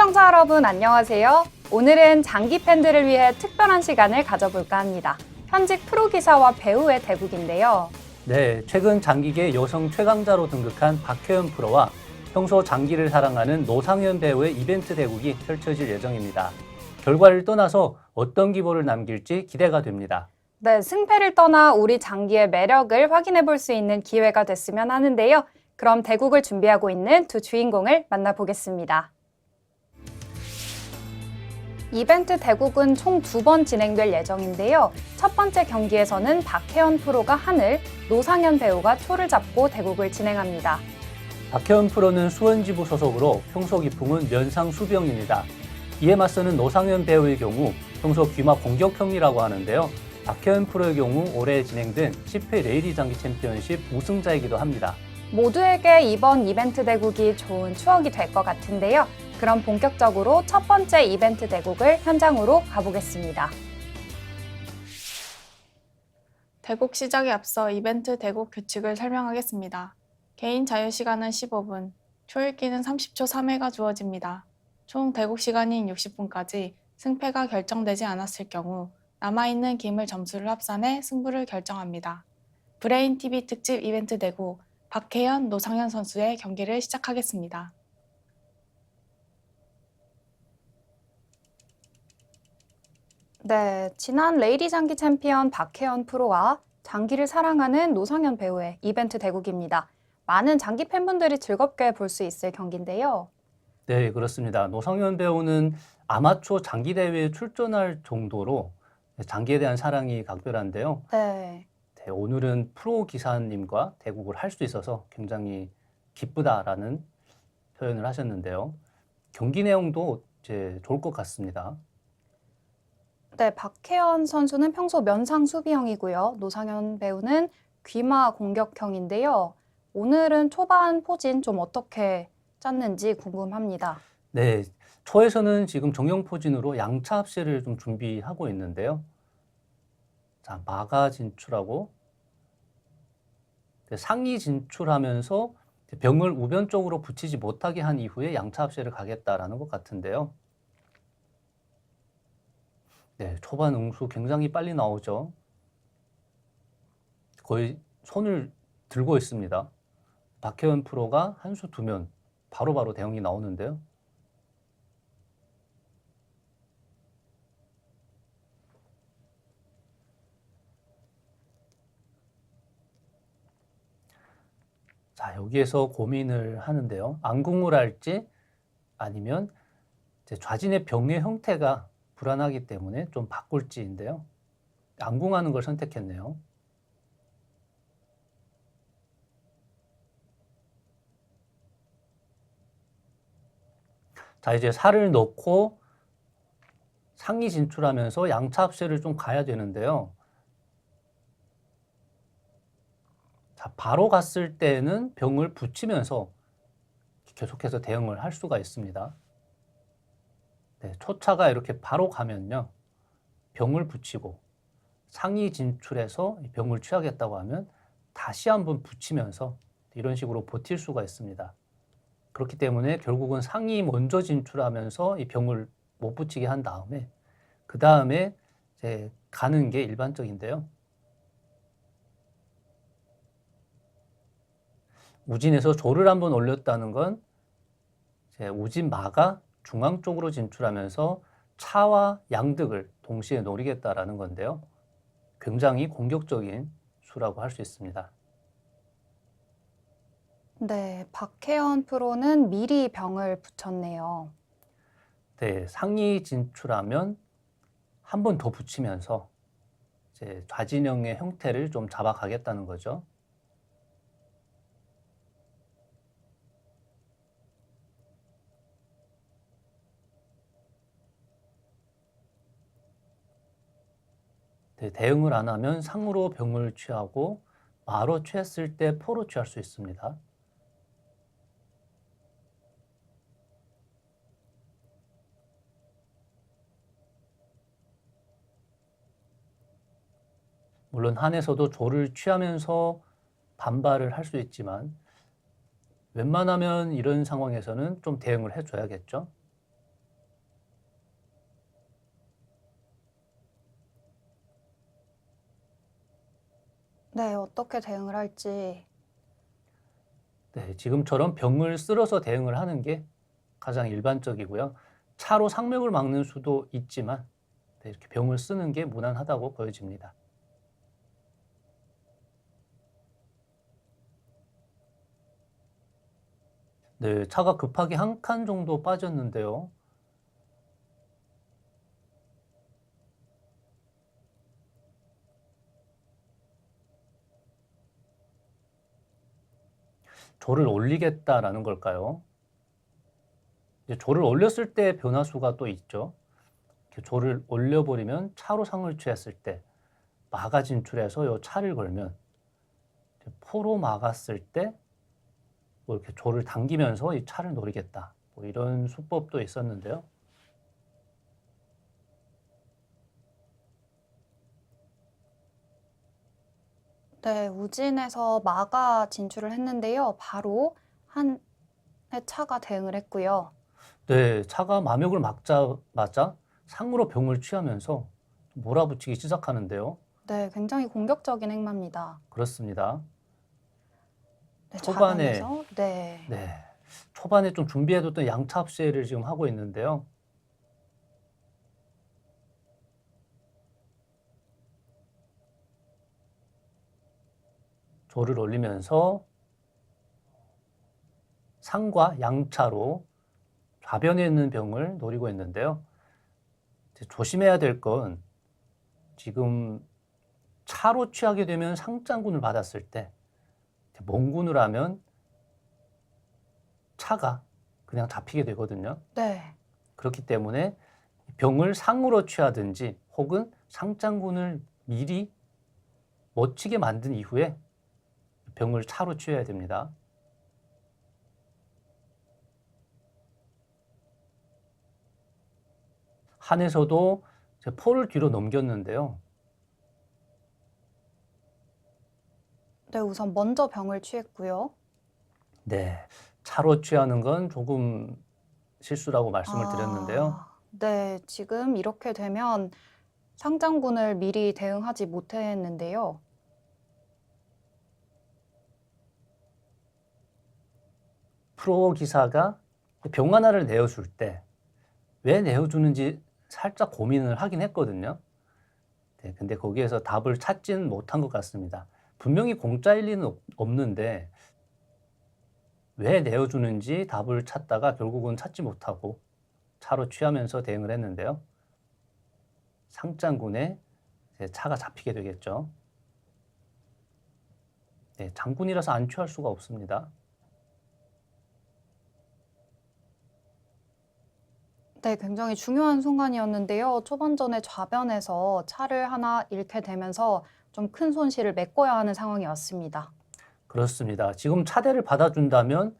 시청자 여러분 안녕하세요. 오늘은 장기 팬들을 위해 특별한 시간을 가져볼까 합니다. 현직 프로기사와 배우의 대국인데요. 네, 최근 장기계 여성 최강자로 등극한 박혜연 프로와 평소 장기를 사랑하는 노상현 배우의 이벤트 대국이 펼쳐질 예정입니다. 결과를 떠나서 어떤 기보를 남길지 기대가 됩니다. 네, 승패를 떠나 우리 장기의 매력을 확인해 볼 수 있는 기회가 됐으면 하는데요. 그럼 대국을 준비하고 있는 두 주인공을 만나보겠습니다. 이벤트 대국은 총 2번 진행될 예정인데요. 첫 번째 경기에서는 박혜연 프로가 하늘, 노상현 배우가 초를 잡고 대국을 진행합니다. 박혜연 프로는 수원지부 소속으로 평소 기풍은 면상수병입니다. 이에 맞서는 노상현 배우의 경우 평소 귀마 공격형이라고 하는데요. 박혜연 프로의 경우 올해 진행된 10회 레이디 장기 챔피언십 우승자이기도 합니다. 모두에게 이번 이벤트 대국이 좋은 추억이 될 것 같은데요. 그럼 본격적으로 첫 번째 이벤트 대국을 현장으로 가보겠습니다. 대국 시작에 앞서 이벤트 대국 규칙을 설명하겠습니다. 개인 자유시간은 15분, 초읽기는 30초 3회가 주어집니다. 총 대국 시간인 60분까지 승패가 결정되지 않았을 경우 남아있는 기물 점수를 합산해 승부를 결정합니다. 브레인TV 특집 이벤트 대국 박혜연, 노상현 선수의 경기를 시작하겠습니다. 네, 지난 레이디 장기 챔피언 박혜연 프로와 장기를 사랑하는 노상현 배우의 이벤트 대국입니다. 많은 장기 팬분들이 즐겁게 볼 수 있을 경기인데요. 네, 그렇습니다. 노상현 배우는 아마추어 장기 대회에 출전할 정도로 장기에 대한 사랑이 각별한데요. 네. 네, 오늘은 프로 기사님과 대국을 할 수 있어서 굉장히 기쁘다라는 표현을 하셨는데요. 경기 내용도 이제 좋을 것 같습니다. 네, 박혜연 선수는 평소 면상 수비형이고요. 노상현 배우는 귀마 공격형인데요. 오늘은 초반 포진 좀 어떻게 짰는지 궁금합니다. 네, 초에서는 지금 정형포진으로 양차 합세를 좀 준비하고 있는데요. 자, 마가 진출하고 상위 진출하면서 병을 우변 쪽으로 붙이지 못하게 한 이후에 양차 합세를 가겠다라는 것 같은데요. 네, 초반 응수 굉장히 빨리 나오죠. 거의 손을 들고 있습니다. 박혜연 프로가 한 수 두면 바로바로 대응이 나오는데요. 자, 여기에서 고민을 하는데요. 안궁을 할지 아니면 이제 좌진의 병의 형태가 불안하기 때문에 좀 바꿀지인데요. 안궁하는 걸 선택했네요. 자, 이제 살을 넣고 상위 진출하면서 양차 합세를 좀 가야 되는데요. 자, 바로 갔을 때는 병을 붙이면서 계속해서 대응을 할 수가 있습니다. 네, 초차가 이렇게 바로 가면요. 병을 붙이고 상위 진출해서 병을 취하겠다고 하면 다시 한번 붙이면서 이런 식으로 버틸 수가 있습니다. 그렇기 때문에 결국은 상위 먼저 진출하면서 이 병을 못 붙이게 한 다음에 그 다음에 이제 가는 게 일반적인데요. 우진에서 조를 한번 올렸다는 건 이제 우진 마가 중앙 쪽으로 진출하면서 차와 양득을 동시에 노리겠다라는 건데요. 굉장히 공격적인 수라고 할 수 있습니다. 네, 박혜연 프로는 미리 병을 붙였네요. 네, 상위 진출하면 한 번 더 붙이면서 이제 좌진영의 형태를 좀 잡아가겠다는 거죠. 네, 대응을 안 하면 상으로 병을 취하고 마로 취했을 때 포로 취할 수 있습니다. 물론 한에서도 조를 취하면서 반발을 할 수 있지만 웬만하면 이런 상황에서는 좀 대응을 해줘야겠죠. 어떻게 대응을 할지. 네, 지금처럼 병을 쓸어서 대응을 하는 게 가장 일반적이고요. 차로 상명을 막는 수도 있지만 네, 이렇게 병을 쓰는 게 무난하다고 보여집니다. 네, 차가 급하게 한 칸 정도 빠졌는데요. 조를 올리겠다라는 걸까요? 이제 조를 올렸을 때 변화수가 또 있죠. 이렇게 조를 올려버리면 차로 상을 취했을 때 마가 진출해서 요 차를 걸면 포로 막았을 때 뭐 이렇게 조를 당기면서 이 차를 노리겠다. 뭐 이런 수법도 있었는데요. 네, 우진에서 마가 진출을 했는데요. 바로 한 차가 대응을 했고요. 네, 차가 마명을 막자마자 상으로 병을 취하면서 몰아붙이기 시작하는데요. 네, 굉장히 공격적인 행마입니다. 그렇습니다. 네, 초반에 좌변에서 네. 네, 초반에 좀 준비해뒀던 양차 합세를 지금 하고 있는데요. 조를 올리면서 상과 양차로 좌변에 있는 병을 노리고 있는데요. 이제 조심해야 될 건 지금 차로 취하게 되면 상장군을 받았을 때 몽군을 하면 차가 그냥 잡히게 되거든요. 네. 그렇기 때문에 병을 상으로 취하든지 혹은 상장군을 미리 멋지게 만든 이후에 병을 차로 취해야 됩니다. 한에서도 포를 뒤로 넘겼는데요. 네, 우선 먼저 병을 취했고요. 네, 차로 취하는 건 조금 실수라고 말씀을 드렸는데요. 네, 지금 이렇게 되면 상장군을 미리 대응하지 못했는데요. 프로 기사가 병 하나를 내어줄 때 왜 내어주는지 살짝 고민을 하긴 했거든요. 네, 근데 거기에서 답을 찾지는 못한 것 같습니다. 분명히 공짜일 리는 없는데 왜 내어주는지 답을 찾다가 결국은 찾지 못하고 차로 취하면서 대응을 했는데요. 상장군에 차가 잡히게 되겠죠. 네, 장군이라서 안 취할 수가 없습니다. 네, 굉장히 중요한 순간이었는데요. 초반전에 좌변에서 차를 하나 잃게 되면서 좀 큰 손실을 메꿔야 하는 상황이 왔습니다. 그렇습니다. 지금 차대를 받아준다면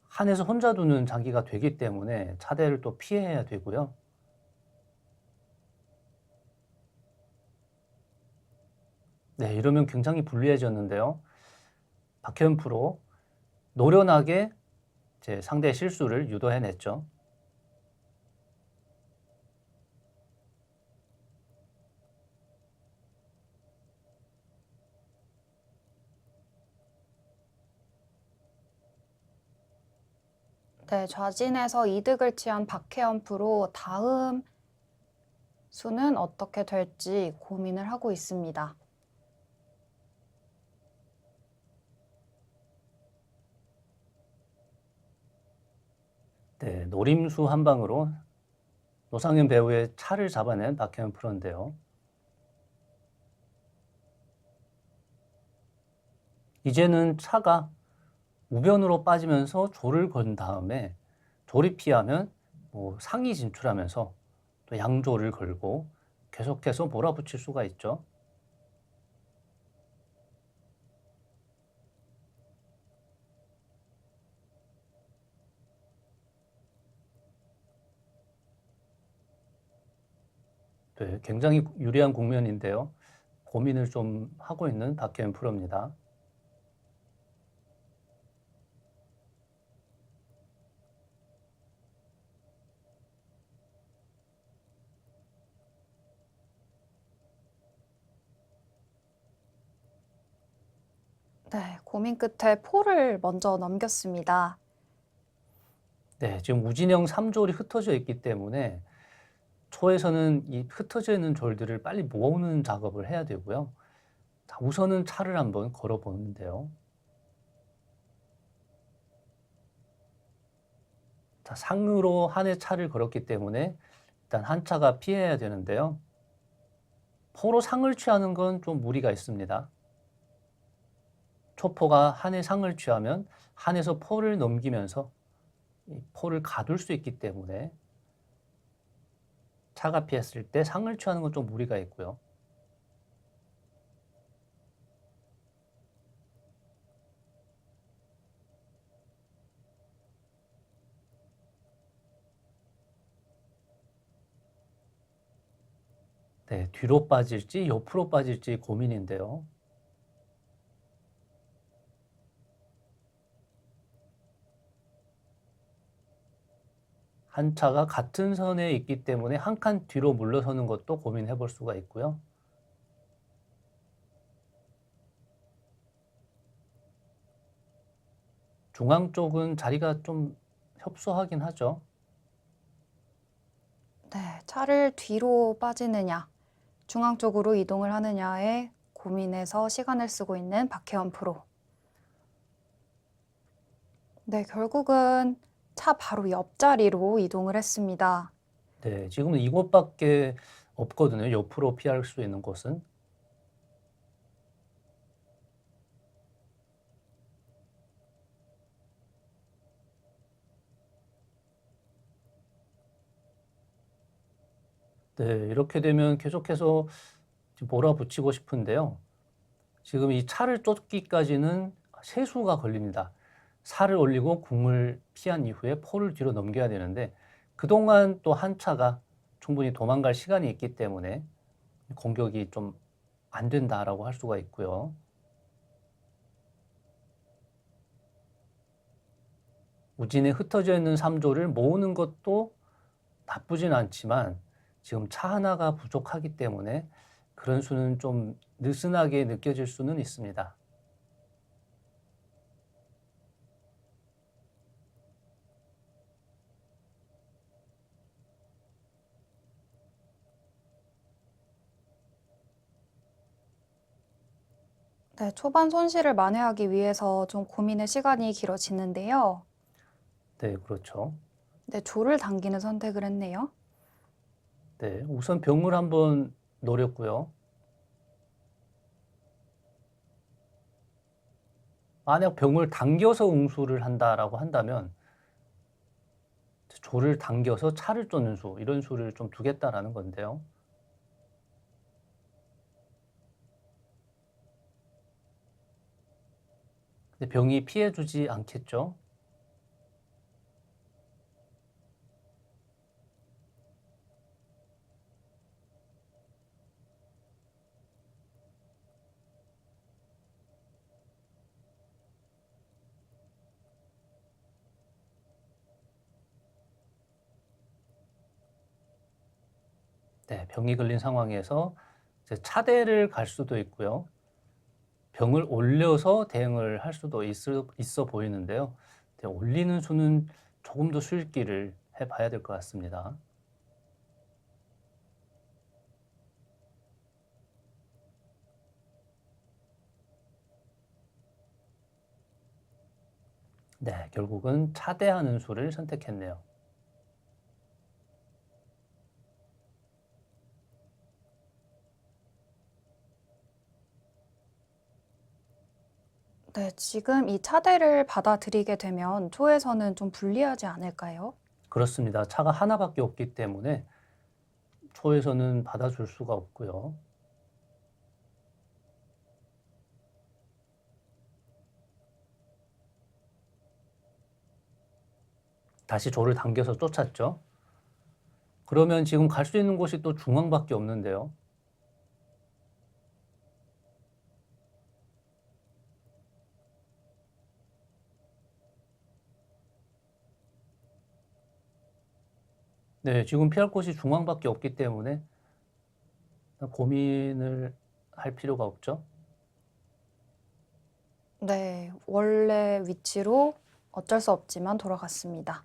한에서 혼자 두는 장기가 되기 때문에 차대를 또 피해야 되고요. 네, 이러면 굉장히 불리해졌는데요. 박혜연 프로 노련하게 제 상대의 실수를 유도해냈죠. 네, 좌진에서 이득을 취한 박혜연 프로 다음 수는 어떻게 될지 고민을 하고 있습니다. 네, 노림수 한 방으로 노상현 배우의 차를 잡아낸 박혜연 프로인데요. 이제는 차가 우변으로 빠지면서 조를 건 다음에 조를 피하면 뭐 상이 진출하면서 또 양조를 걸고 계속해서 몰아붙일 수가 있죠. 네, 굉장히 유리한 국면인데요. 고민을 좀 하고 있는 박혜연 프로입니다. 네, 고민 끝에 포를 먼저 넘겼습니다. 네, 지금 우진형 3졸이 흩어져 있기 때문에 초에서는 이 흩어져 있는 졸들을 빨리 모으는 작업을 해야 되고요. 자, 우선은 차를 한번 걸어 보는데요. 자, 상으로 한의 차를 걸었기 때문에 일단 한 차가 피해야 되는데요. 포로 상을 취하는 건 좀 무리가 있습니다. 초포가 한의 상을 취하면 한에서 포를 넘기면서 이 포를 가둘 수 있기 때문에 차가 피했을 때 상을 취하는 건 좀 무리가 있고요. 네, 뒤로 빠질지 옆으로 빠질지 고민인데요. 한 차가 같은 선에 있기 때문에 한 칸 뒤로 물러서는 것도 고민해 볼 수가 있고요. 중앙 쪽은 자리가 좀 협소하긴 하죠. 네, 차를 뒤로 빠지느냐, 중앙 쪽으로 이동을 하느냐에 고민해서 시간을 쓰고 있는 박혜원 프로. 네, 결국은 차 바로 옆자리로 이동을 했습니다. 네, 지금은 이곳밖에 없거든요. 옆으로 피할 수 있는 곳은. 네, 이렇게 되면 계속해서 몰아붙이고 싶은데요. 지금 이 차를 쫓기까지는 세수가 걸립니다. 살을 올리고 궁을 피한 이후에 포를 뒤로 넘겨야 되는데 그동안 또 한 차가 충분히 도망갈 시간이 있기 때문에 공격이 좀 안 된다라고 할 수가 있고요. 우진에 흩어져 있는 3조를 모으는 것도 나쁘진 않지만 지금 차 하나가 부족하기 때문에 그런 수는 좀 느슨하게 느껴질 수는 있습니다. 네, 초반 손실을 만회하기 위해서 좀 고민의 시간이 길어지는데요. 네, 그렇죠. 네, 조를 당기는 선택을 했네요. 네, 우선 병을 한번 노렸고요. 만약 병을 당겨서 응수를 한다라고 한다면 조를 당겨서 차를 쫓는 수, 이런 수를 좀 두겠다라는 건데요. 근데 병이 피해주지 않겠죠. 네, 병이 걸린 상황에서 이제 차대를 갈 수도 있고요. 병을 올려서 대응을 할 수도 있어 보이는데요. 네, 올리는 수는 조금 더 수익기를 해봐야 될 것 같습니다. 네, 결국은 차대하는 수를 선택했네요. 네, 지금 이 차대를 받아들이게 되면 초에서는 좀 불리하지 않을까요? 그렇습니다. 차가 하나밖에 없기 때문에 초에서는 받아줄 수가 없고요. 다시 조를 당겨서 쫓았죠. 그러면 지금 갈 수 있는 곳이 또 중앙밖에 없는데요. 네, 지금 피할 곳이 중앙밖에 없기 때문에 고민을 할 필요가 없죠. 네, 원래 위치로 어쩔 수 없지만 돌아갔습니다.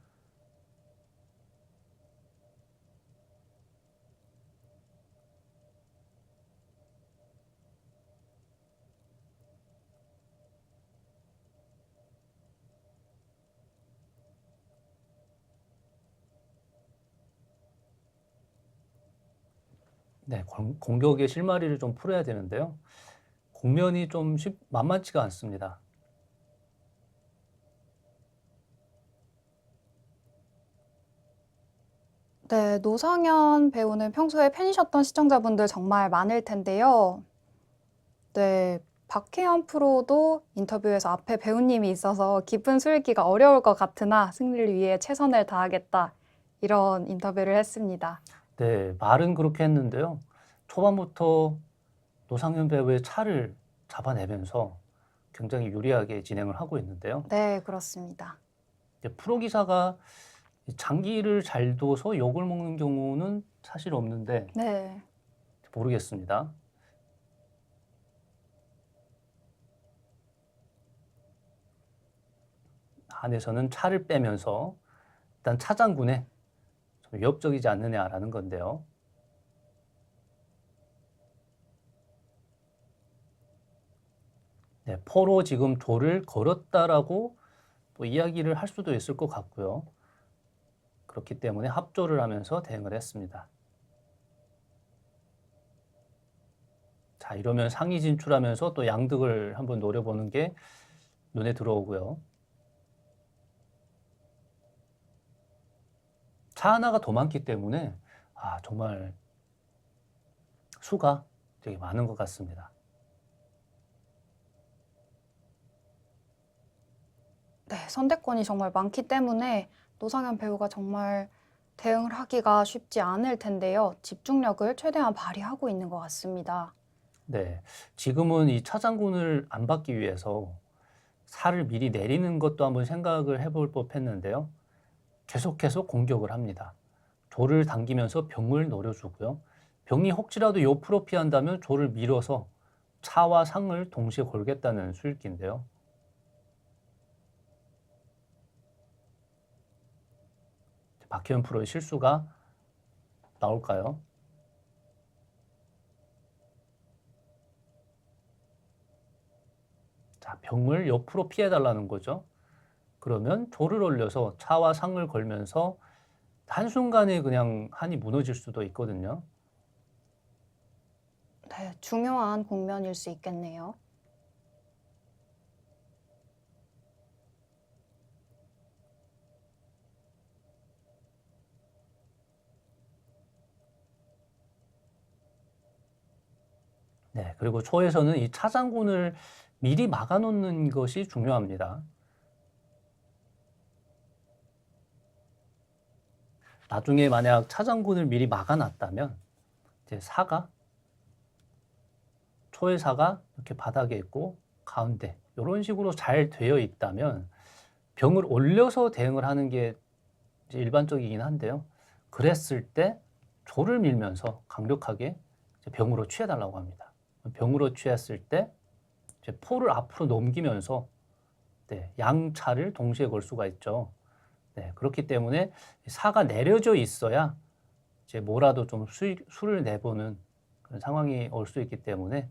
네, 공격의 실마리를 좀 풀어야 되는데요. 국면이 좀 만만치가 않습니다. 네, 노상현 배우는 평소에 팬이셨던 시청자분들 정말 많을 텐데요. 네, 박혜연 프로도 인터뷰에서 앞에 배우님이 있어서 깊은 수읽기가 어려울 것 같으나 승리를 위해 최선을 다하겠다. 이런 인터뷰를 했습니다. 네, 말은 그렇게 했는데요. 초반부터 노상현 배우의 차를 잡아내면서 굉장히 유리하게 진행을 하고 있는데요. 네, 그렇습니다. 프로 기사가 장기를 잘 둬서 욕을 먹는 경우는 사실 없는데 네. 모르겠습니다. 안에서는 차를 빼면서 일단 차장군에 좀 위협적이지 않느냐라는 건데요. 네, 포로 지금 조를 걸었다라고 또 이야기를 할 수도 있을 것 같고요. 그렇기 때문에 합조를 하면서 대응을 했습니다. 자, 이러면 상위 진출하면서 또 양득을 한번 노려보는 게 눈에 들어오고요. 차 하나가 더 많기 때문에 정말 수가 되게 많은 것 같습니다. 네, 선택권이 정말 많기 때문에 노상현 배우가 정말 대응을 하기가 쉽지 않을 텐데요. 집중력을 최대한 발휘하고 있는 것 같습니다. 네, 지금은 이 차장군을 안 받기 위해서 살을 미리 내리는 것도 한번 생각을 해볼 법했는데요. 계속해서 공격을 합니다. 조를 당기면서 병을 노려주고요. 병이 혹시라도 옆으로 피한다면 조를 밀어서 차와 상을 동시에 걸겠다는 수익인데요. 박혜연 프로의 실수가 나올까요? 자, 병을 옆으로 피해달라는 거죠. 그러면 조를 올려서 차와 상을 걸면서 한순간에 그냥 한이 무너질 수도 있거든요. 네, 중요한 국면일 수 있겠네요. 네, 그리고 초에서는 이 차장군을 미리 막아놓는 것이 중요합니다. 나중에 만약 차장군을 미리 막아놨다면 이제 초의 사가 이렇게 바닥에 있고 가운데 이런 식으로 잘 되어 있다면 병을 올려서 대응을 하는 게 이제 일반적이긴 한데요. 그랬을 때 조를 밀면서 강력하게 이제 병으로 취해달라고 합니다. 병으로 취했을 때 이제 포를 앞으로 넘기면서 양차를 동시에 걸 수가 있죠. 네, 그렇기 때문에 사가 내려져 있어야 이제 뭐라도 좀 수를 내보는 그런 상황이 올 수 있기 때문에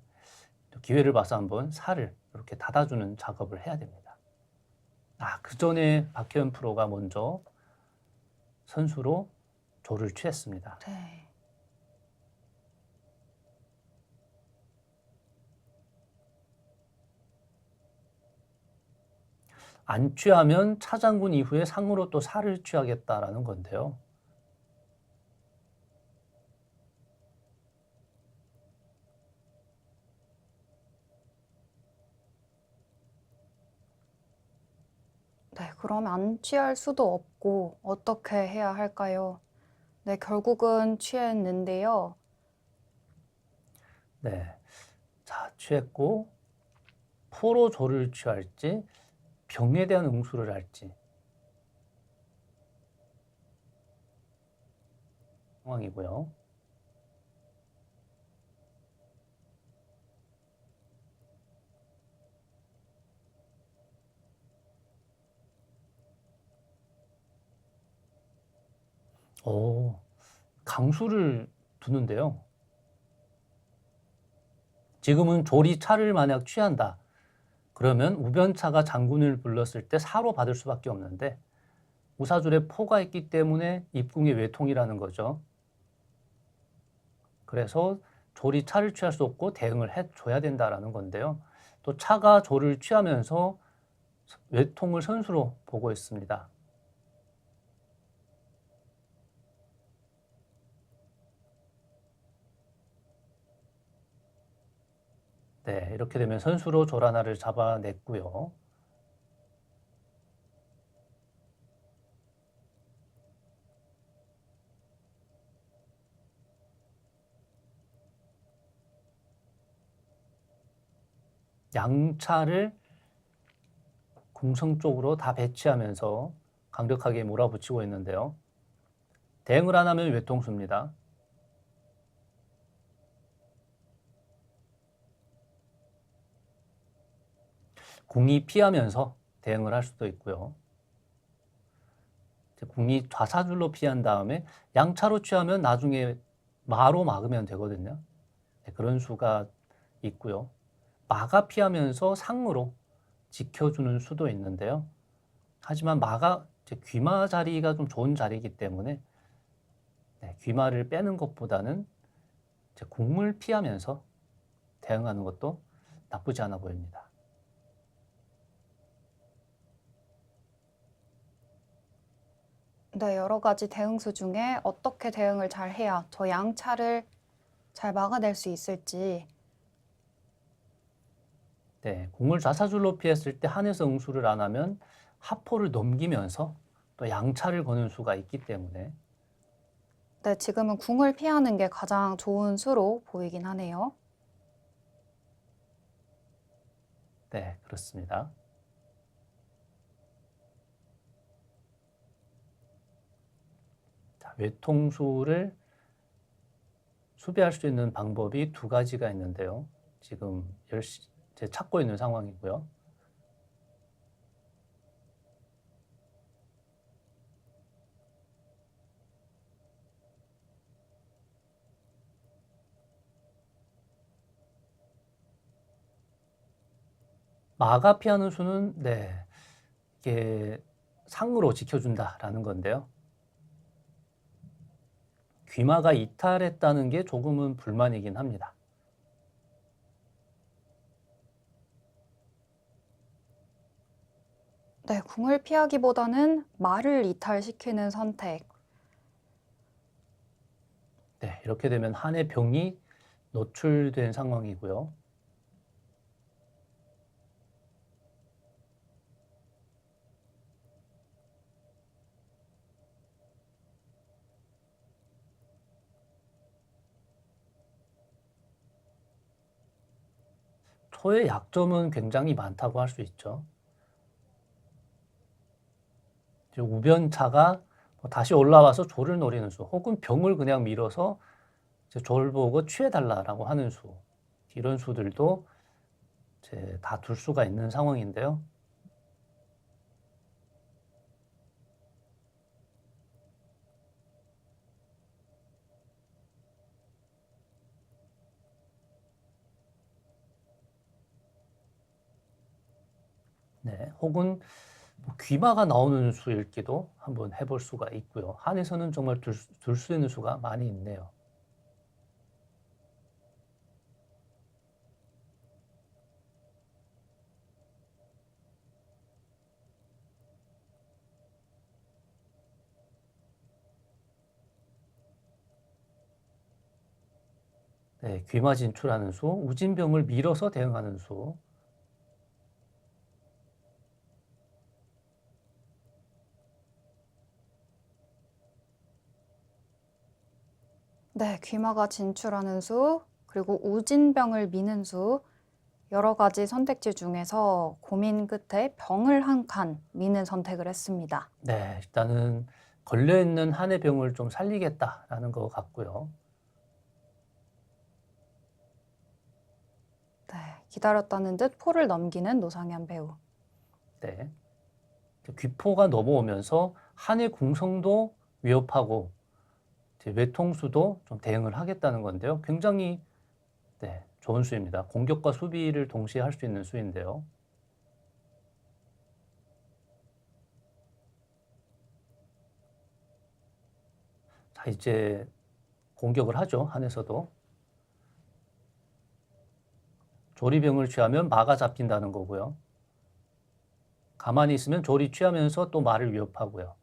기회를 봐서 한번 살을 이렇게 닫아주는 작업을 해야 됩니다. 그 전에 박혜연 프로가 먼저 선수로 조를 취했습니다. 네. 안 취하면 차장군 이후에 상으로 또 살을 취하겠다라는 건데요. 네, 그러면 안 취할 수도 없고 어떻게 해야 할까요? 네, 결국은 취했는데요. 네, 자, 취했고 포로 조를 취할지 병에 대한 응수를 할지 상황이고요. 오, 강수를 두는데요. 지금은 조리 차를 만약 취한다. 그러면 우변차가 장군을 불렀을 때 사로 받을 수밖에 없는데 우사줄에 포가 있기 때문에 입궁의 외통이라는 거죠. 그래서 조리 차를 취할 수 없고 대응을 해줘야 된다라는 건데요. 또 차가 조를 취하면서 외통을 선수로 보고 있습니다. 네, 이렇게 되면 선수로 조 하나를 잡아냈고요. 양차를 궁성 쪽으로 다 배치하면서 강력하게 몰아붙이고 있는데요. 대응을 안 하면 외통수입니다. 궁이 피하면서 대응을 할 수도 있고요. 궁이 좌사줄로 피한 다음에 양차로 취하면 나중에 마로 막으면 되거든요. 네, 그런 수가 있고요. 마가 피하면서 상으로 지켜주는 수도 있는데요. 하지만 마가 귀마 자리가 좀 좋은 자리이기 때문에 귀마를 빼는 것보다는 궁을 피하면서 대응하는 것도 나쁘지 않아 보입니다. 네, 여러 가지 대응수 중에 어떻게 대응을 잘 해야 저 양차를 잘 막아낼 수 있을지. 네, 궁을 좌사줄로 피했을 때 한에서 응수를 안 하면 하포를 넘기면서 또 양차를 거는 수가 있기 때문에 네, 지금은 궁을 피하는 게 가장 좋은 수로 보이긴 하네요. 네, 그렇습니다. 자, 외통수를 수비할 수 있는 방법이 두 가지가 있는데요. 지금 찾고 있는 상황이고요. 마가 피하는 수는 이게 상으로 지켜준다라는 건데요. 귀마가 이탈했다는 게 조금은 불만이긴 합니다. 네, 궁을 피하기보다는 말을 이탈시키는 선택. 네, 이렇게 되면 한의 병이 노출된 상황이고요. 초의 약점은 굉장히 많다고 할 수 있죠. 우변차가 다시 올라와서 조를 노리는 수, 혹은 병을 그냥 밀어서 조를 보고 취해달라라고 하는 수, 이런 수들도 다 둘 수가 있는 상황인데요. 네, 혹은 귀마가 나오는 수 읽기도 한번 해볼 수가 있고요. 한에서는 정말 둘 수 있는 수가 많이 있네요. 네, 귀마 진출하는 수, 우진병을 밀어서 대응하는 수. 네, 귀마가 진출하는 수, 그리고 우진병을 미는 수, 여러 가지 선택지 중에서 고민 끝에 병을 한 칸 미는 선택을 했습니다. 네, 일단은 걸려있는 한의 병을 좀 살리겠다라는 것 같고요. 네, 기다렸다는 듯 포를 넘기는 노상현 배우. 네. 귀포가 넘어오면서 한의 궁성도 위협하고 이제 외통수도 좀 대응을 하겠다는 건데요. 굉장히 네, 좋은 수입니다. 공격과 수비를 동시에 할 수 있는 수인데요. 자, 이제 공격을 하죠. 한에서도. 조리병을 취하면 마가 잡힌다는 거고요. 가만히 있으면 조리 취하면서 또 마를 위협하고요.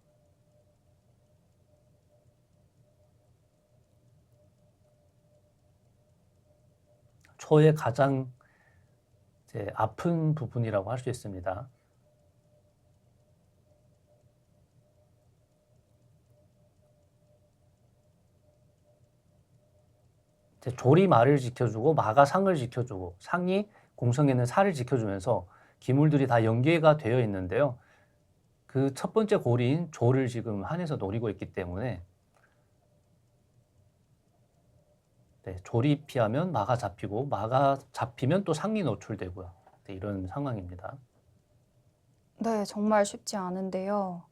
초의 가장 이제 아픈 부분이라고 할 수 있습니다. 이제 조리 마를 지켜주고 마가 상을 지켜주고 상이 공성에 있는 살을 지켜주면서 기물들이 다 연계가 되어 있는데요. 그 첫 번째 고리인 조를 지금 한에서 노리고 있기 때문에 네, 조리 피하면 마가 잡히고 마가 잡히면 또 상이 노출되고요. 네, 이런 상황입니다. 네, 정말 쉽지 않은데요.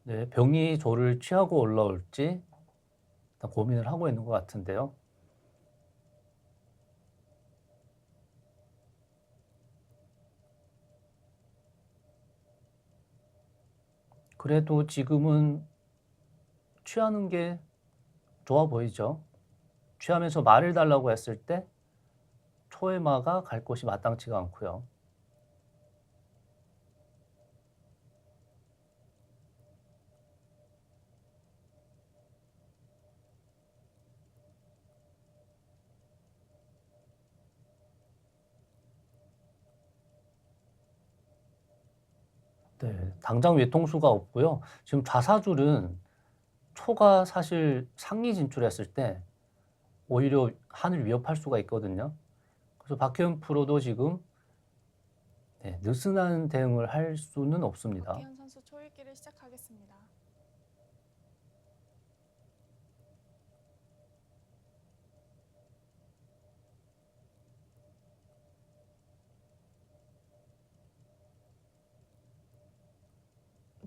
네, 병이 조를 취하고 올라올지 일단 고민을 하고 있는 것 같은데요. 그래도 지금은 취하는 게 좋아 보이죠. 취하면서 말을 달라고 했을 때 초의 마가 갈 곳이 마땅치가 않고요. 네, 당장 외통수가 없고요. 지금 좌사줄은 초가 사실 상리 진출했을 때 오히려 한을 위협할 수가 있거든요. 그래서 박혜연 프로도 지금 네, 느슨한 대응을 할 수는 없습니다. 박혜연 선수 초읽기를 시작하겠습니다.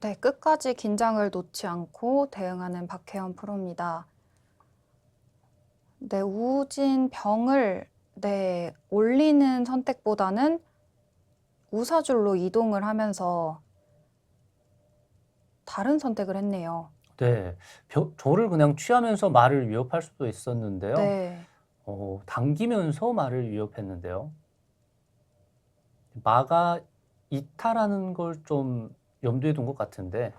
네, 끝까지 긴장을 놓지 않고 대응하는 박혜연 프로입니다. 네, 우진 병을 네, 올리는 선택보다는 우사줄로 이동을 하면서 다른 선택을 했네요. 네, 조를 그냥 취하면서 말을 위협할 수도 있었는데요. 네, 당기면서 말을 위협했는데요. 마가 이탈하는 걸 좀 염두에 둔 것 같은데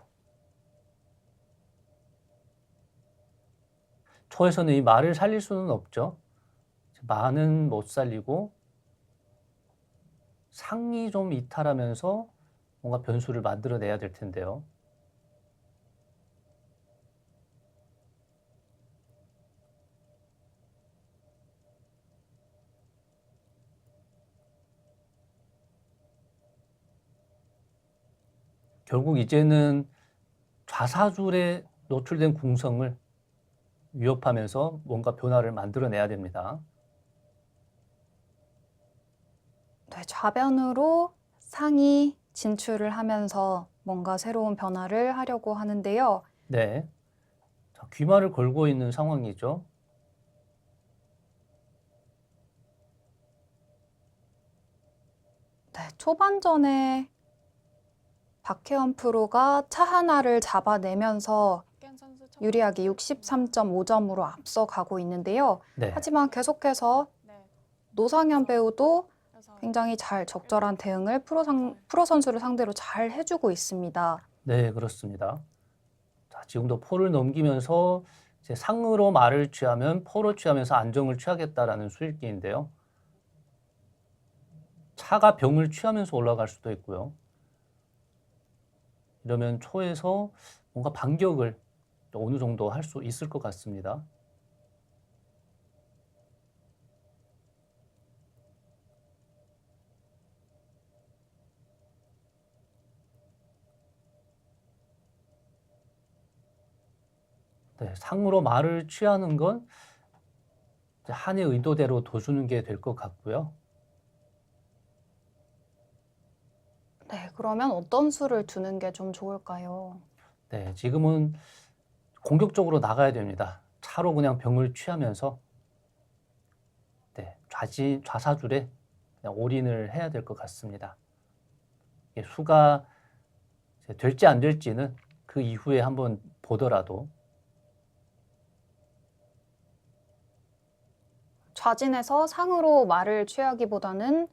초에서는 이 말을 살릴 수는 없죠. 마는 못 살리고 상이 좀 이탈하면서 뭔가 변수를 만들어내야 될 텐데요. 결국 이제는 좌사줄에 노출된 궁성을 위협하면서 뭔가 변화를 만들어내야 됩니다. 네, 좌변으로 상이 진출을 하면서 뭔가 새로운 변화를 하려고 하는데요. 네, 자, 귀마를 걸고 있는 상황이죠. 네, 초반전에 박혜원 프로가 차 하나를 잡아내면서 박혜연 선수 첫 유리하게 번째 63.5점으로 앞서가고 있는데요. 네, 하지만 계속해서 네, 노상현 배우도 여섯, 굉장히 잘 적절한 대응을 프로 선수를 상대로 잘 해주고 있습니다. 네, 그렇습니다. 자, 지금도 포를 넘기면서 이제 상으로 말을 취하면 포로 취하면서 안정을 취하겠다라는 수일기인데요. 차가 병을 취하면서 올라갈 수도 있고요. 이러면 초에서 뭔가 반격을 어느 정도 할 수 있을 것 같습니다. 네, 상으로 말을 취하는 건 한의 의도대로 둬주는 게 될 것 같고요. 네, 그러면 어떤 수를 두는 게 좀 좋을까요? 네, 지금은 공격적으로 나가야 됩니다. 차로 그냥 병을 취하면서 네, 좌사줄에 그냥 올인을 해야 될 것 같습니다. 이게 수가 이제 될지 안 될지는 그 이후에 한번 보더라도 좌진에서 상으로 말을 취하기보다는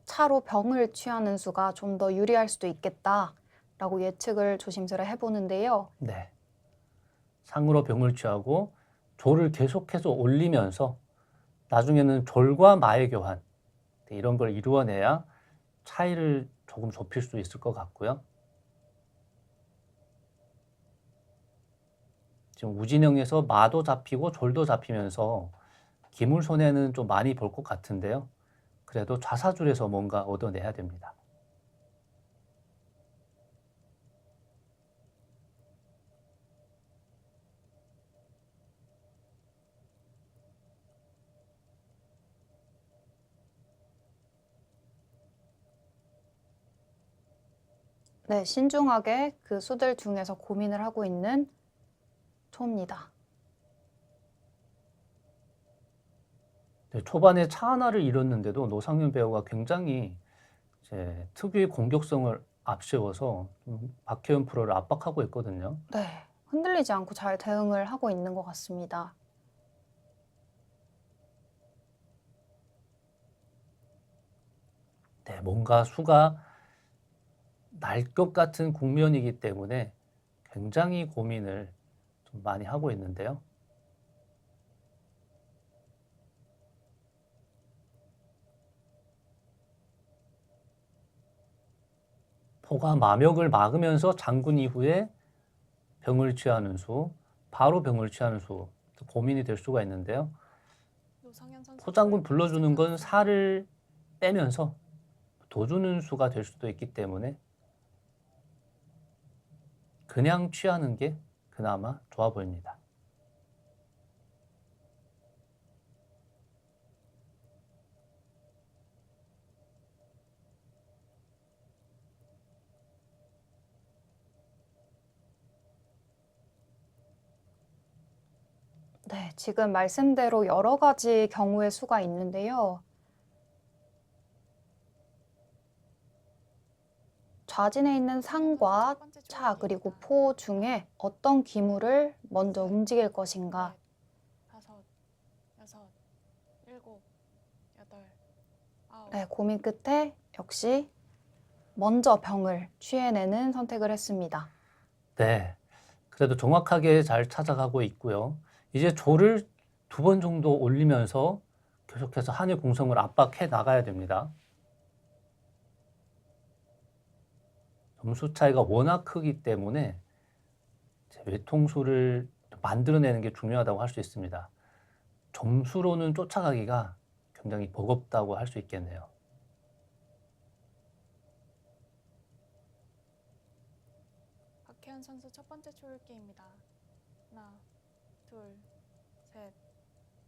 차로 병을 취하는 수가 좀 더 유리할 수도 있겠다라고 예측을 조심스레 해보는데요. 네, 상으로 병을 취하고 조를 계속해서 올리면서 나중에는 졸과 마의 교환 네, 이런 걸 이루어내야 차이를 조금 좁힐 수 있을 것 같고요. 지금 우진영에서 마도 잡히고 졸도 잡히면서 기물 손해는 좀 많이 볼 것 같은데요. 그래도 좌사줄에서 뭔가 얻어내야 됩니다. 네, 신중하게 그 수들 중에서 고민을 하고 있는 초입니다. 네, 초반에 차 하나를 잃었는데도 노상현 배우가 굉장히 이제 특유의 공격성을 앞세워서 박혜연 프로를 압박하고 있거든요. 네, 흔들리지 않고 잘 대응을 하고 있는 것 같습니다. 네, 뭔가 수가 날 것 같은 국면이기 때문에 굉장히 고민을 좀 많이 하고 있는데요. 포가 마명을 막으면서 장군 이후에 병을 취하는 수, 바로 병을 취하는 수 고민이 될 수가 있는데요. 노상현 선수 포장군 초읽기 불러주는 건 시작하겠습니다. 살을 빼면서 둬주는 수가 될 수도 있기 때문에 그냥 취하는 게 그나마 좋아 보입니다. 네, 지금 말씀대로 여러 가지 경우의 수가 있는데요. 좌진에 있는 상과 차 그리고 포 중에 어떤 기물을 먼저 움직일 것인가. 다섯, 여섯, 일곱, 여덟, 아홉. 네, 고민 끝에 역시 먼저 병을 취해내는 선택을 했습니다. 네, 그래도 정확하게 잘 찾아가고 있고요. 이제 조를 2번 정도 올리면서 계속해서 한일 공성을 압박해 나가야 됩니다. 점수 차이가 워낙 크기 때문에 외통수를 만들어내는 게 중요하다고 할 수 있습니다. 점수로는 쫓아가기가 굉장히 버겁다고 할 수 있겠네요. 박혜연 선수 첫 번째 초읽기입니다. 하나, 둘, 셋,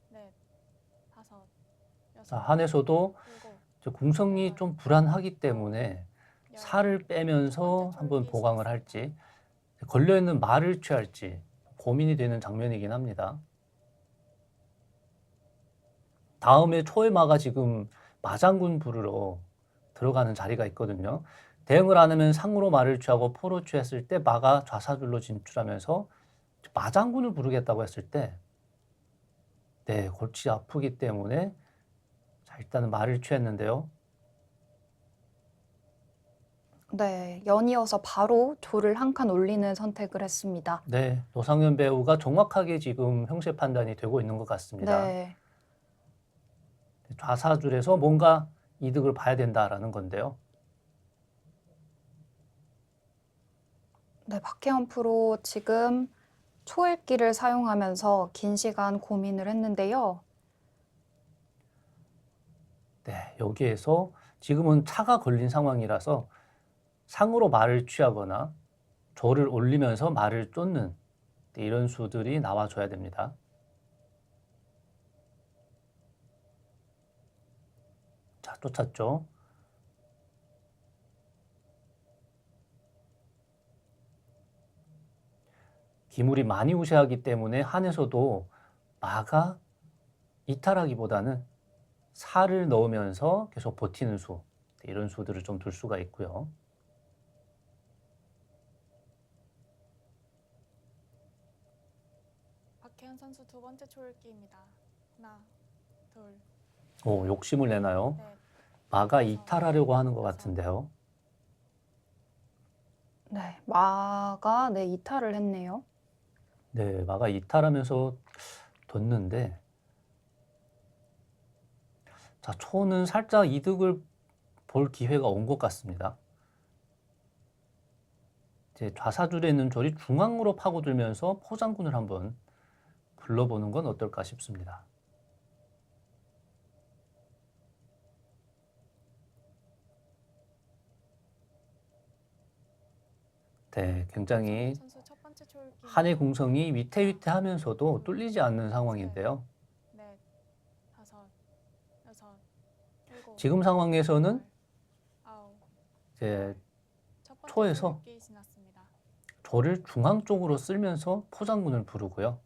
넷, 다섯, 여섯, 한에서도 일곱, 이제 궁성이 좀 불안하기 때문에 열. 살을 빼면서 한번 보강을 할지 걸려있는 말을 취할지 고민이 되는 장면이긴 합니다. 다음에 초의 마가 지금 마장군 부르러 들어가는 자리가 있거든요. 대응을 안 하면 상으로 말을 취하고 포로 취했을 때 마가 좌사줄로 진출하면서 마장군을 부르겠다고 했을 때 네, 골치 아프기 때문에 자, 일단은 말을 취했는데요. 네, 연이어서 바로 조를 한 칸 올리는 선택을 했습니다. 네, 노상현 배우가 정확하게 지금 형세 판단이 되고 있는 것 같습니다. 네, 좌사줄에서 뭔가 이득을 봐야 된다라는 건데요. 네, 박혜연 프로 지금 초읽기를 사용하면서 긴 시간 고민을 했는데요. 네, 여기에서 지금은 차가 걸린 상황이라서 상으로 말을 취하거나 조를 올리면서 말을 쫓는 이런 수들이 나와줘야 됩니다. 쫓았죠. 기물이 많이 우세하기 때문에 한에서도 마가 이탈하기보다는 살을 넣으면서 계속 버티는 수, 이런 수들을 좀 둘 수가 있고요. 박혜연 선수 두 번째 초읽기입니다. 하나, 둘, 오, 욕심을 내나요? 넷, 마가 이탈하려고 하는 것 같은데요. 네, 마가 네, 이탈을 했네요. 네, 마가 이탈하면서 뒀는데, 자, 초는 살짝 이득을 볼 기회가 온 것 같습니다. 이제 좌사줄에 있는 졸이 중앙으로 파고들면서 포장군을 한번 불러보는 건 어떨까 싶습니다. 네, 굉장히 선수 첫 번째 초읽기. 한의 공성이 위태위태하면서도 뚫리지 않는 상황인데요. 넷, 다섯, 여섯, 일곱, 지금 상황에서는 여덟, 아홉, 이제 첫 번째 초에서 초읽기 지났습니다. 졸을 중앙 쪽으로 쓸면서 포장군을 부르고요.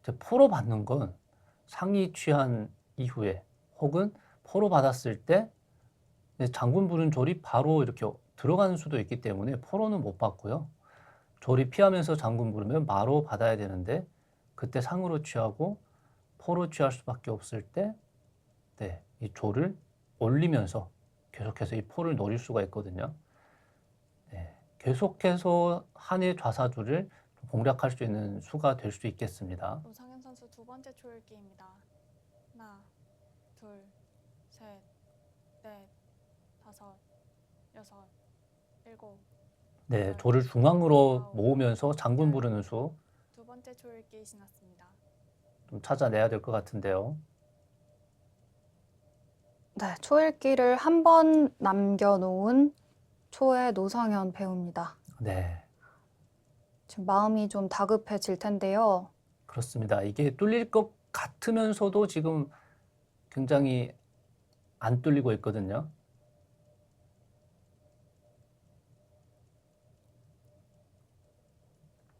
이제 포로 받는 건 상이 취한 이후에 혹은 포로 받았을 때 장군 부른 졸이 바로 이렇게 들어가는 수도 있기 때문에 포로는 못 받고요. 졸이 피하면서 장군 부르면 마로 받아야 되는데 그때 상으로 취하고 포로 취할 수밖에 없을 때 네, 이 졸을 올리면서 계속해서 이 포를 노릴 수가 있거든요. 네, 계속해서 한의 좌사줄을 공략할 수 있는 수가 될 수 있겠습니다. 노상현 선수 두 번째 초읽기입니다. 하나, 둘, 셋, 넷, 다섯, 여섯, 일곱. 네, 졸을 중앙으로 아홉, 모으면서 장군 열. 부르는 수 좀 두 번째 초읽기 지났습니다. 찾아내야 될 것 같은데요. 네, 초읽기를 한 번 남겨놓은 초의 노상현 배우입니다. 네, 지금 마음이 좀 다급해질 텐데요. 그렇습니다. 이게 뚫릴 것 같으면서도 지금 굉장히 안 뚫리고 있거든요.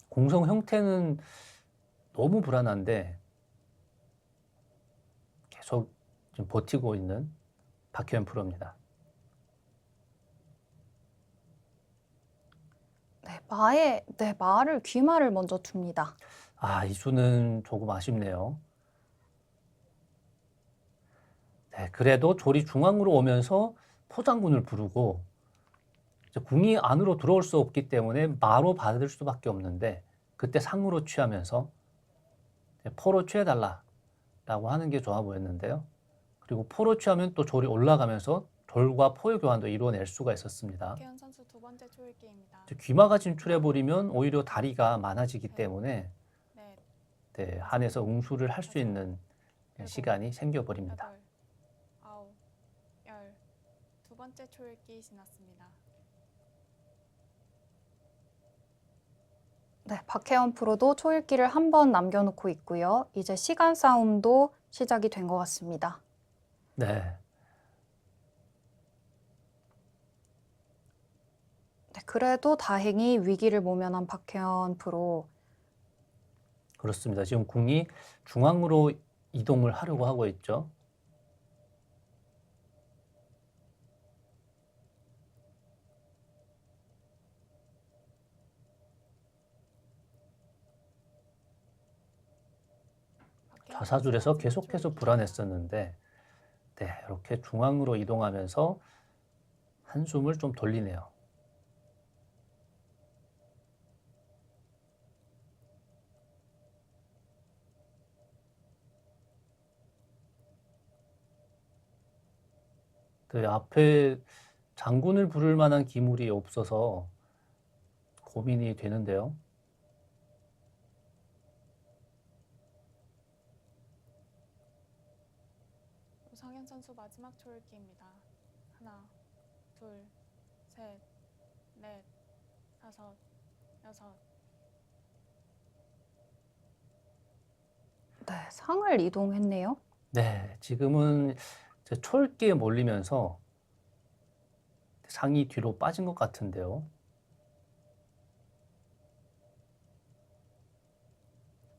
공성 형태는 너무 불안한데 계속 좀 버티고 있는 박혜연 프로입니다. 네, 마를 귀마를 먼저 둡니다. 아, 이 수는 조금 아쉽네요. 네, 그래도 졸이 중앙으로 오면서 포장군을 부르고 이제 궁이 안으로 들어올 수 없기 때문에 마로 받을 수밖에 없는데 그때 상으로 취하면서 포로 취해달라라고 하는 게 좋아 보였는데요. 그리고 포로 취하면 또 졸이 올라가면서 졸과 포의 교환도 이루어낼 수가 있었습니다. 박혜연 선수 두 번째 초읽기입니다. 귀마가 진출해버리면 오히려 다리가 많아지기 때문에 넷, 네, 한에서 응수를 할 수 있는 시간이 생겨버립니다. 여덟, 아홉, 열. 두 번째 초읽기 지났습니다. 네, 박혜연 프로도 초읽기를 한 번 남겨놓고 있고요. 이제 시간 싸움도 시작이 된 것 같습니다. 네, 네, 그래도 다행히 위기를 모면한 박혜연 프로. 그렇습니다. 지금 궁이 중앙으로 이동을 하려고 하고 있죠. 좌사줄에서 계속해서 불안했었는데 네, 이렇게 중앙으로 이동하면서 한숨을 좀 돌리네요. 그 앞에 장군을 부를 만한 기물이 없어서 고민이 되는데요. 노상현 선수 마지막 초읽기입니다. 하나, 둘, 셋, 넷, 다섯, 여섯. 네, 상을 이동했네요. 네, 지금은 이제 초읽기에 몰리면서 상이 뒤로 빠진 것 같은데요.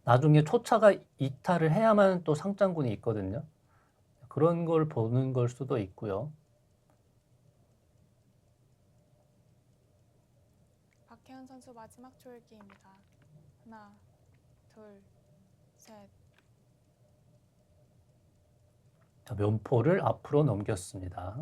나중에 초차가 이탈을 해야만 또 상장군이 있거든요. 그런 걸 보는 걸 수도 있고요. 박혜은 선수 마지막 초읽기입니다. 하나, 둘, 셋. 자, 면포를 앞으로 넘겼습니다.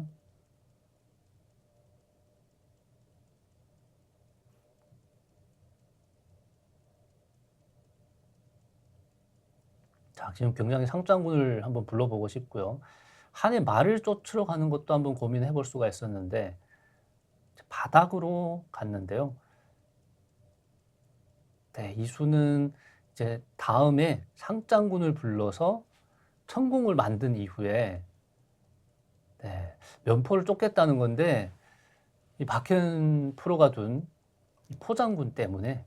자, 지금 굉장히 상장군을 한번 불러보고 싶고요. 한해 말을 쫓으러 가는 것도 한번 고민해 볼 수가 있었는데 바닥으로 갔는데요. 네, 이수는 이제 다음에 상장군을 불러서 천궁을 만든 이후에 네, 면포를 쫓겠다는 건데 이 박현 프로가 둔 이 포장군 때문에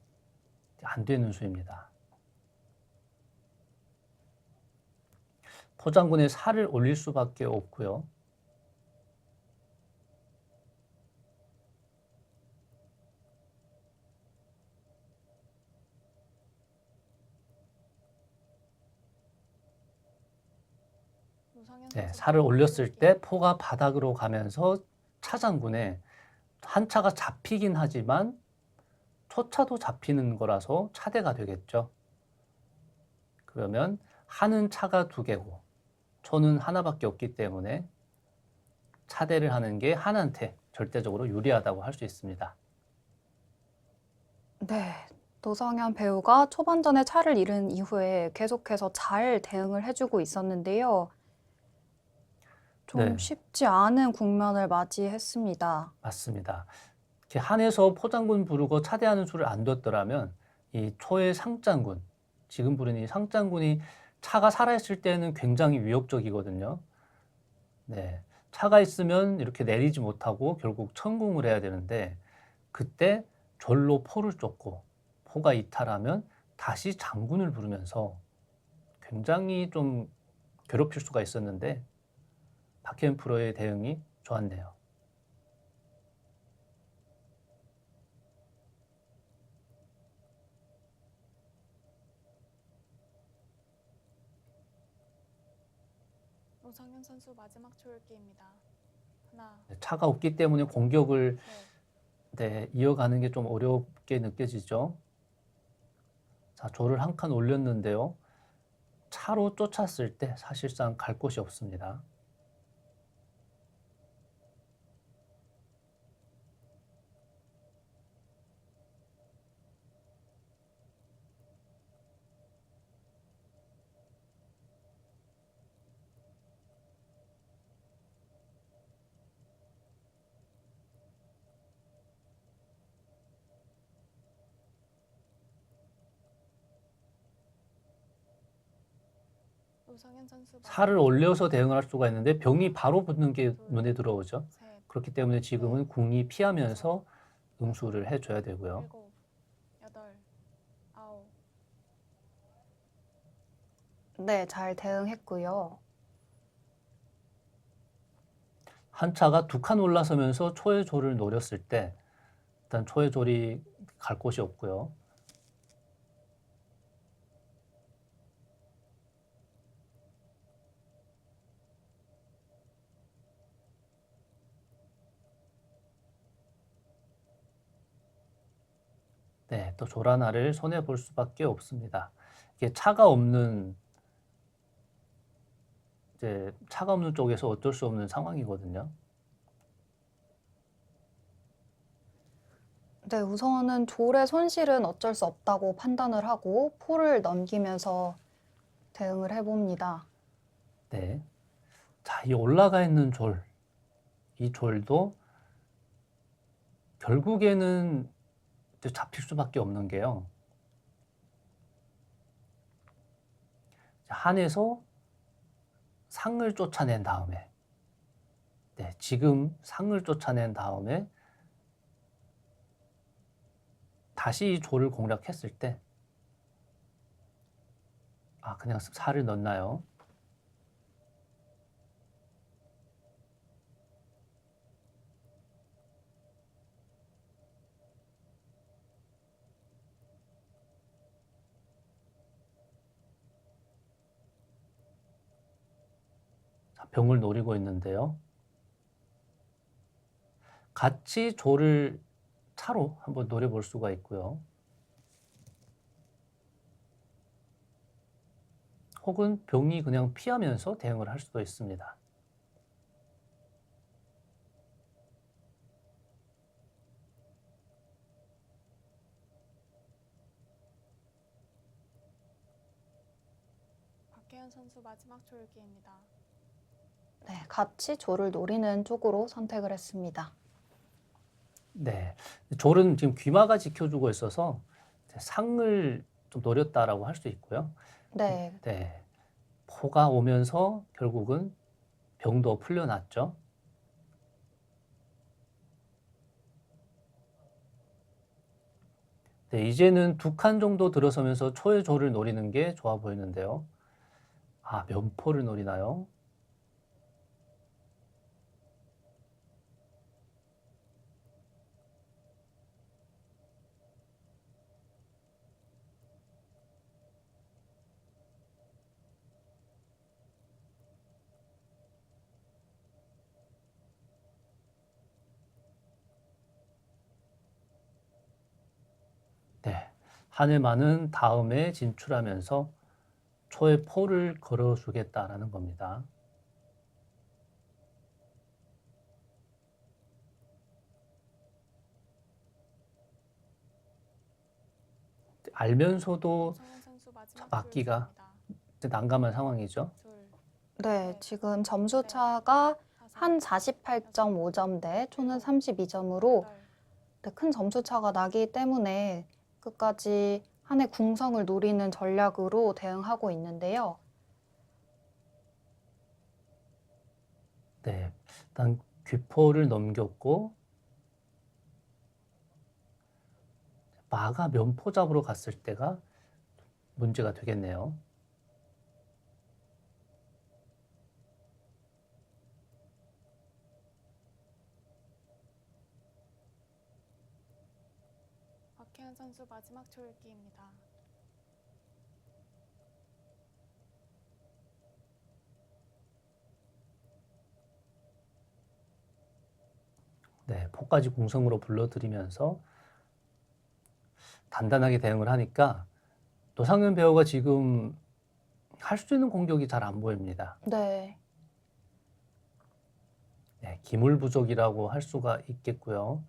안 되는 수입니다. 포장군의 살을 올릴 수밖에 없고요. 노상현 네, 선수 살을 마지막 올렸을 때 초읽기입니다. 포가 바닥으로 가면서 차장군에 한 차가 잡히긴 하지만 초차도 잡히는 거라서 차대가 되겠죠. 그러면 한은 차가 두 개고 초는 하나밖에 없기 때문에 차대를 하는 게 한한테 절대적으로 유리하다고 할 수 있습니다. 네. 노성현 배우가 초반전에 차를 잃은 이후에 계속해서 잘 대응을 해주고 있었는데요. 좀 네, 쉽지 않은 국면을 맞이했습니다. 맞습니다. 이렇게 한에서 포장군 부르고 차대하는 수를 안 뒀더라면 이 초의 상장군, 지금 부르는 이 상장군이 차가 살아있을 때는 굉장히 위협적이거든요. 네, 차가 있으면 이렇게 내리지 못하고 결국 천궁을 해야 되는데 그때 절로 포를 쫓고 포가 이탈하면 다시 장군을 부르면서 굉장히 좀 괴롭힐 수가 있었는데 박혜은 프로의 대응이 좋았네요. 노상현 선수 마지막 초읽기입니다. 하나, 차가 없기 때문에 공격을 셋. 이어가는 게 좀 어렵게 느껴지죠. 자, 조를 한 칸 올렸는데요. 차로 쫓았을 때 사실상 갈 곳이 없습니다. 노상현 선수 살을 마지막 올려서 초읽기. 대응을 할 수가 있는데 병이 바로 붙는 게 둘, 눈에 들어오죠. 셋, 그렇기 때문에 지금은 궁이 피하면서 응수를 해줘야 되고요. 일곱, 여덟, 아홉. 네, 잘 대응했고요. 한 차가 두 칸 올라서면서 초의 조를 노렸을 때 일단 초의 조리 갈 곳이 없고요. 네, 또 조라나를 손해 볼 수밖에 없습니다. 이게 차가 없는 쪽에서 어쩔 수 없는 상황이거든요. 네, 우선은 졸의 손실은 어쩔 수 없다고 판단을 하고 포를 넘기면서 대응을 해봅니다. 네. 자, 이 올라가 있는 이 졸도 결국에는 이제 잡힐 수밖에 없는 게요. 한에서 상을 쫓아낸 다음에, 네, 지금 상을 쫓아낸 다음에 다시 이 조를 공략했을 때, 그냥 살을 넣나요? 병을 노리고 있는데요. 같이 조를 차로 한번 노려볼 수가 있고요. 혹은 병이 그냥 피하면서 대응을 할 수도 있습니다. 박혜연 선수 마지막 초읽기입니다. 네, 같이 조를 노리는 쪽으로 선택을 했습니다. 네, 졸은 지금 귀마가 지켜주고 있어서 상을 좀 노렸다라고 할 수 있고요. 네, 네, 포가 오면서 결국은 병도 풀려났죠. 네, 이제는 두 칸 정도 들어서면서 초의 조를 노리는 게 좋아 보이는데요. 아, 면포를 노리나요? 네, 하늘만은 다음에 진출하면서 초의 포를 걸어주겠다라는 겁니다. 알면서도 김성현 선수 마지막 막기가 초읽기입니다. 난감한 상황이죠. 둘, 네, 지금 점수 차가 한 48.5점 대 초는 32점으로 큰 점수 차가 나기 때문에 끝까지 한의 궁성을 노리는 전략으로 대응하고 있는데요. 네, 일단 귀포를 넘겼고 마가 면포 잡으러 갔을 때가 문제가 되겠네요. 박혜연 선수 마지막 초읽기입니다. 네, 포까지 궁성으로 불러들이면서 단단하게 대응을 하니까 노상현 배우가 지금 할 수 있는 공격이 잘 안 보입니다. 네, 네, 기물 부족이라고 할 수가 있겠고요.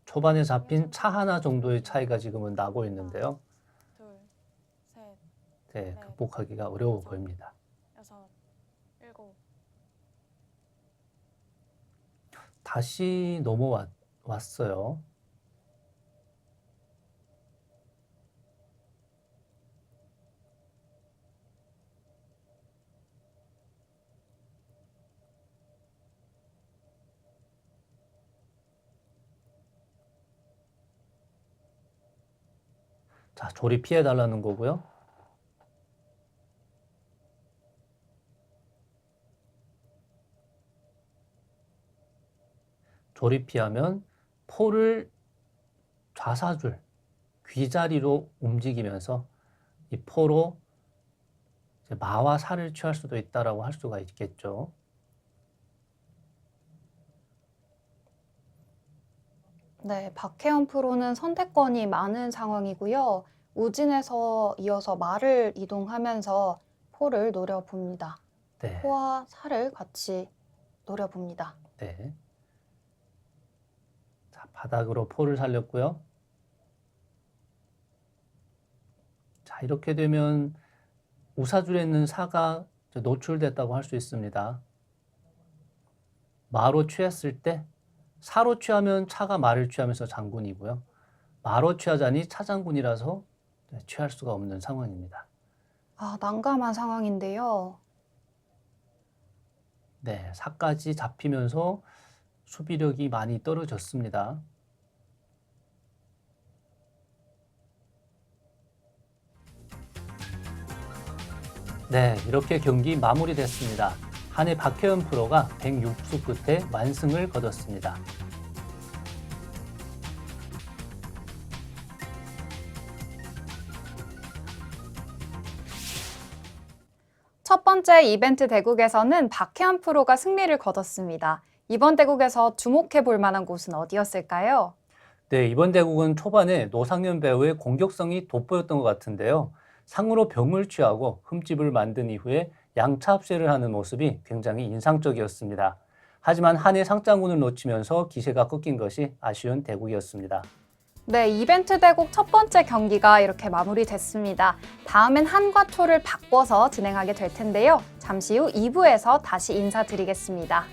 초반에 잡힌 차 하나 정도의 차이가 지금은 나고 있는데요. 둘, 셋, 네, 극복하기가 어려워 보입니다. 여섯, 일곱. 다시 넘어왔어요. 자, 조리 피해달라는 거고요. 조리 피하면 포를 좌사줄, 귀자리로 움직이면서 이 포로 이제 마와 살을 취할 수도 있다라고 할 수가 있겠죠. 네, 박혜연 프로는 선택권이 많은 상황이고요. 우진에서 이어서 마를 이동하면서 포를 노려봅니다. 네, 포와 살을 같이 노려봅니다. 네. 자, 바닥으로 포를 살렸고요. 자, 이렇게 되면 우사줄에 있는 사가 노출됐다고 할 수 있습니다. 마로 취했을 때 사로 취하면 차가 마를 취하면서 장군이고요. 마로 취하자니 차장군이라서 취할 수가 없는 상황입니다. 아, 난감한 상황인데요. 네, 사까지 잡히면서 수비력이 많이 떨어졌습니다. 네, 이렇게 경기 마무리됐습니다. 한해 박혜연 프로가 106수 끝에 완승을 거뒀습니다. 첫 번째 이벤트 대국에서는 박혜연 프로가 승리를 거뒀습니다. 이번 대국에서 주목해 볼 만한 곳은 어디였을까요? 네, 이번 대국은 초반에 노상현 배우의 공격성이 돋보였던 것 같은데요. 상으로 병을 취하고 흠집을 만든 이후에 양차 합세를 하는 모습이 굉장히 인상적이었습니다. 하지만 한해 상장군을 놓치면서 기세가 꺾인 것이 아쉬운 대국이었습니다. 네, 이벤트 대국 첫 번째 경기가 이렇게 마무리됐습니다. 다음엔 한과 초를 바꿔서 진행하게 될 텐데요. 잠시 후 2부에서 다시 인사드리겠습니다.